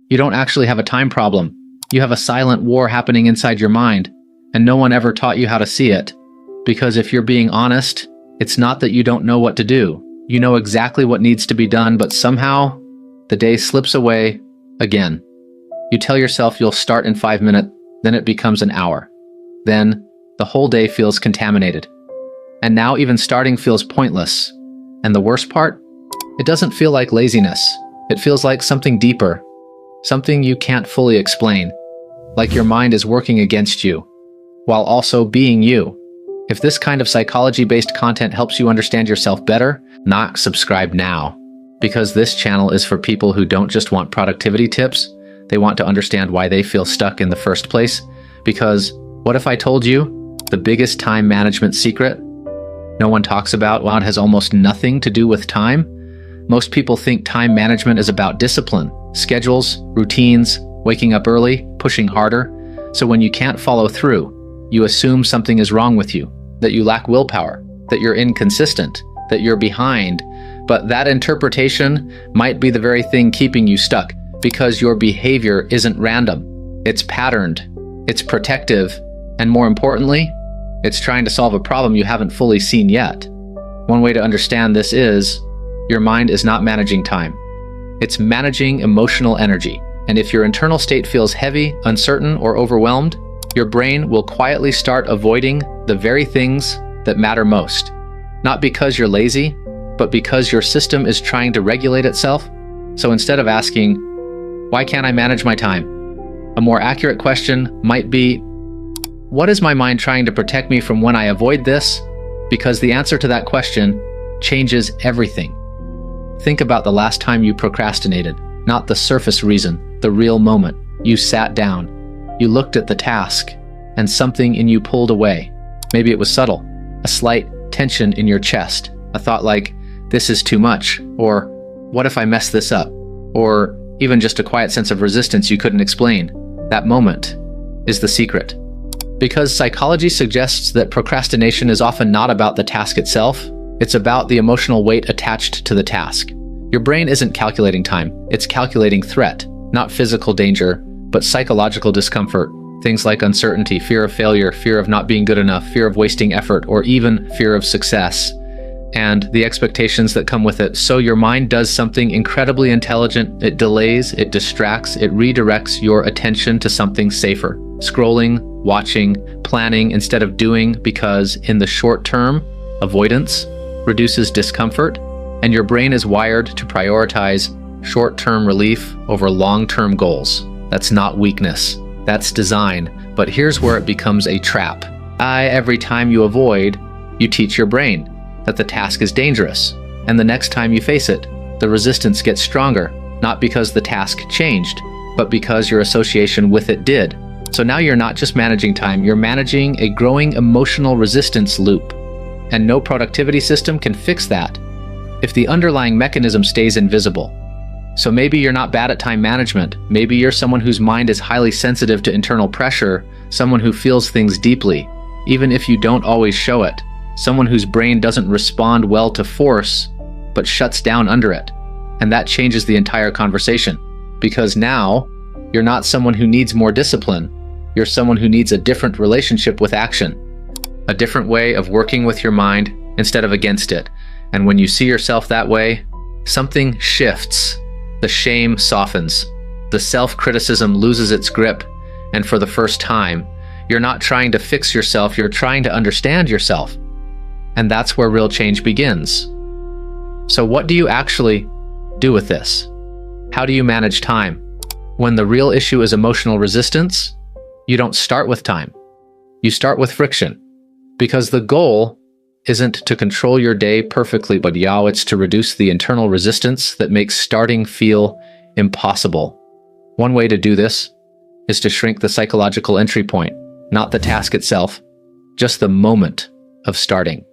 You don't actually have a time problem. You have a silent war happening inside your mind, and no one ever taught you how to see it. Because if you're being honest, it's not that you don't know what to do. You know exactly what needs to be done, but somehow the day slips away again. You tell yourself you'll start in 5 minutes, then it becomes an hour. Then the whole day feels contaminated. And now even starting feels pointless. And the worst part? It doesn't feel like laziness. It feels like something deeper. Something you can't fully explain. Like your mind is working against you, while also being you. If this kind of psychology-based content helps you understand yourself better, subscribe now. Because this channel is for people who don't just want productivity tips, they want to understand why they feel stuck in the first place. Because what if I told you the biggest time management secret no one talks about, well, it has almost nothing to do with time? Most people think time management is about discipline, schedules, routines, waking up early, pushing harder. So when you can't follow through, you assume something is wrong with you, that you lack willpower, that you're inconsistent, that you're behind. But that interpretation might be the very thing keeping you stuck, because your behavior isn't random. It's patterned, it's protective, and more importantly, it's trying to solve a problem you haven't fully seen yet. One way to understand this is, your mind is not managing time. It's managing emotional energy. And if your internal state feels heavy, uncertain, or overwhelmed, your brain will quietly start avoiding the very things that matter most. Not because you're lazy, but because your system is trying to regulate itself. So instead of asking, why can't I manage my time? A more accurate question might be, what is my mind trying to protect me from when I avoid this? Because the answer to that question changes everything. Think about the last time you procrastinated, not the surface reason, the real moment. You sat down, you looked at the task, and something in you pulled away. Maybe it was subtle, a slight tension in your chest, a thought like, this is too much, or what if I mess this up? Or even just a quiet sense of resistance you couldn't explain. That moment is the secret. Because psychology suggests that procrastination is often not about the task itself, it's about the emotional weight attached to the task. Your brain isn't calculating time, it's calculating threat, not physical danger, but psychological discomfort. Things like uncertainty, fear of failure, fear of not being good enough, fear of wasting effort, or even fear of success, and the expectations that come with it. So your mind does something incredibly intelligent. It delays, it distracts, it redirects your attention to something safer. Scrolling, watching, planning instead of doing, because in the short term, avoidance reduces discomfort, and your brain is wired to prioritize short-term relief over long-term goals. That's not weakness, that's design. But here's where it becomes a trap. Every time you avoid, you teach your brain that the task is dangerous, and the next time you face it, the resistance gets stronger, not because the task changed, but because your association with it did. So now you're not just managing time, you're managing a growing emotional resistance loop. And no productivity system can fix that if the underlying mechanism stays invisible. So maybe you're not bad at time management. Maybe you're someone whose mind is highly sensitive to internal pressure, someone who feels things deeply, even if you don't always show it. Someone whose brain doesn't respond well to force, but shuts down under it. And that changes the entire conversation. Because now, you're not someone who needs more discipline. You're someone who needs a different relationship with action. A different way of working with your mind instead of against it. And when you see yourself that way, something shifts. The shame softens. The self-criticism loses its grip. And for the first time, you're not trying to fix yourself, you're trying to understand yourself. And that's where real change begins. So what do you actually do with this? How do you manage time? When the real issue is emotional resistance, you don't start with time. You start with friction. Because the goal isn't to control your day perfectly, but it's to reduce the internal resistance that makes starting feel impossible. One way to do this is to shrink the psychological entry point, not the task itself, just the moment of starting.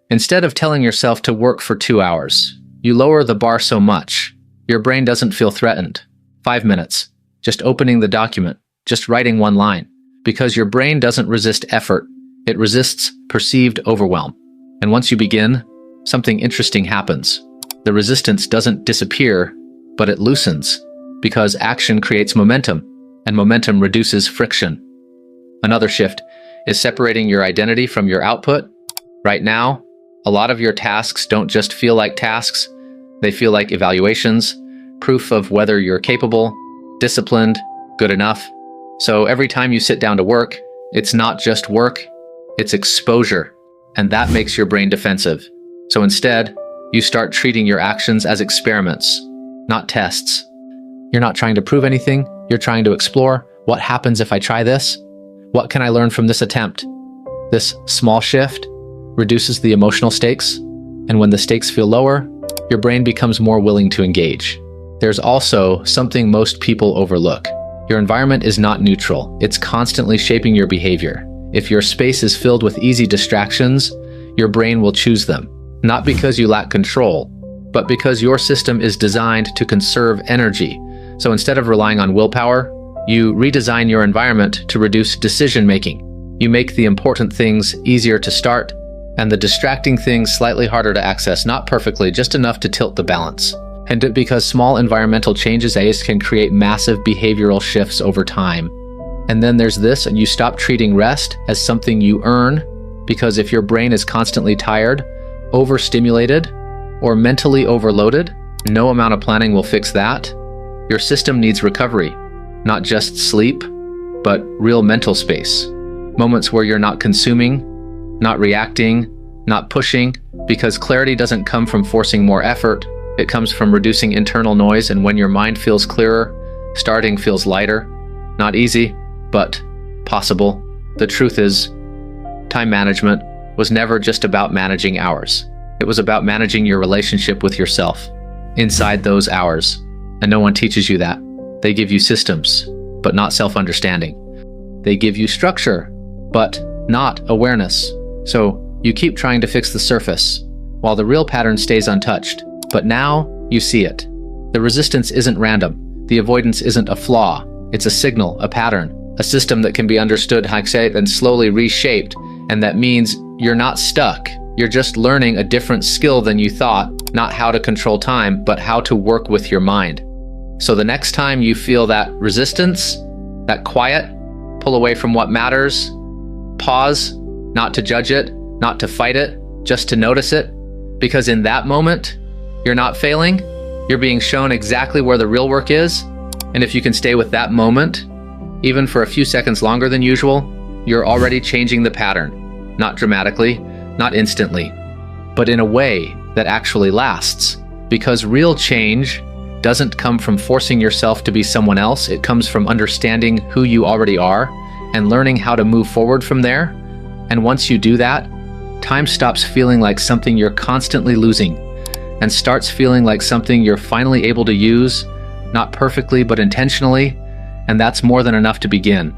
Instead of telling yourself to work for 2 hours, you lower the bar so much, your brain doesn't feel threatened. 5 minutes, just opening the document, just writing one line. Because your brain doesn't resist effort, it resists perceived overwhelm. And once you begin, something interesting happens. The resistance doesn't disappear, but it loosens. because action creates momentum, and momentum reduces friction. Another shift is separating your identity from your output. Right now, a lot of your tasks don't just feel like tasks, they feel like evaluations, proof of whether you're capable, disciplined, good enough. So every time you sit down to work, it's not just work, it's exposure, and that makes your brain defensive. So instead, you start treating your actions as experiments, not tests. You're not trying to prove anything, you're trying to explore what happens if I try this? What can I learn from this attempt? This small shift reduces the emotional stakes, and when the stakes feel lower, your brain becomes more willing to engage. There's also something most people overlook. Your environment is not neutral. It's constantly shaping your behavior. If your space is filled with easy distractions, your brain will choose them. Not because you lack control, but because your system is designed to conserve energy. So instead of relying on willpower, you redesign your environment to reduce decision-making. You make the important things easier to start, and the distracting things slightly harder to access, not perfectly, just enough to tilt the balance. And because small environmental changes can create massive behavioral shifts over time. And then there's this, and you stop treating rest as something you earn, because if your brain is constantly tired, overstimulated, or mentally overloaded, no amount of planning will fix that. Your system needs recovery, not just sleep, but real mental space. Moments where you're not consuming, not reacting, not pushing, because clarity doesn't come from forcing more effort. It comes from reducing internal noise, and when your mind feels clearer, starting feels lighter. Not easy, but possible. The truth is, time management was never just about managing hours. It was about managing your relationship with yourself inside those hours. And no one teaches you that. They give you systems, but not self-understanding. They give you structure, but not awareness. So you keep trying to fix the surface, while the real pattern stays untouched. But now you see it. The resistance isn't random. The avoidance isn't a flaw. It's a signal, a pattern, a system that can be understood, then slowly reshaped. And that means you're not stuck. You're just learning a different skill than you thought, not how to control time, but how to work with your mind. So the next time you feel that resistance, that quiet, pull away from what matters, pause, not to judge it, not to fight it, just to notice it. Because in that moment, you're not failing, you're being shown exactly where the real work is. And if you can stay with that moment, even for a few seconds longer than usual, you're already changing the pattern. Not dramatically, not instantly, but in a way that actually lasts. Because real change doesn't come from forcing yourself to be someone else. It comes from understanding who you already are and learning how to move forward from there. And once you do that, time stops feeling like something you're constantly losing and starts feeling like something you're finally able to use, not perfectly, but intentionally. And that's more than enough to begin.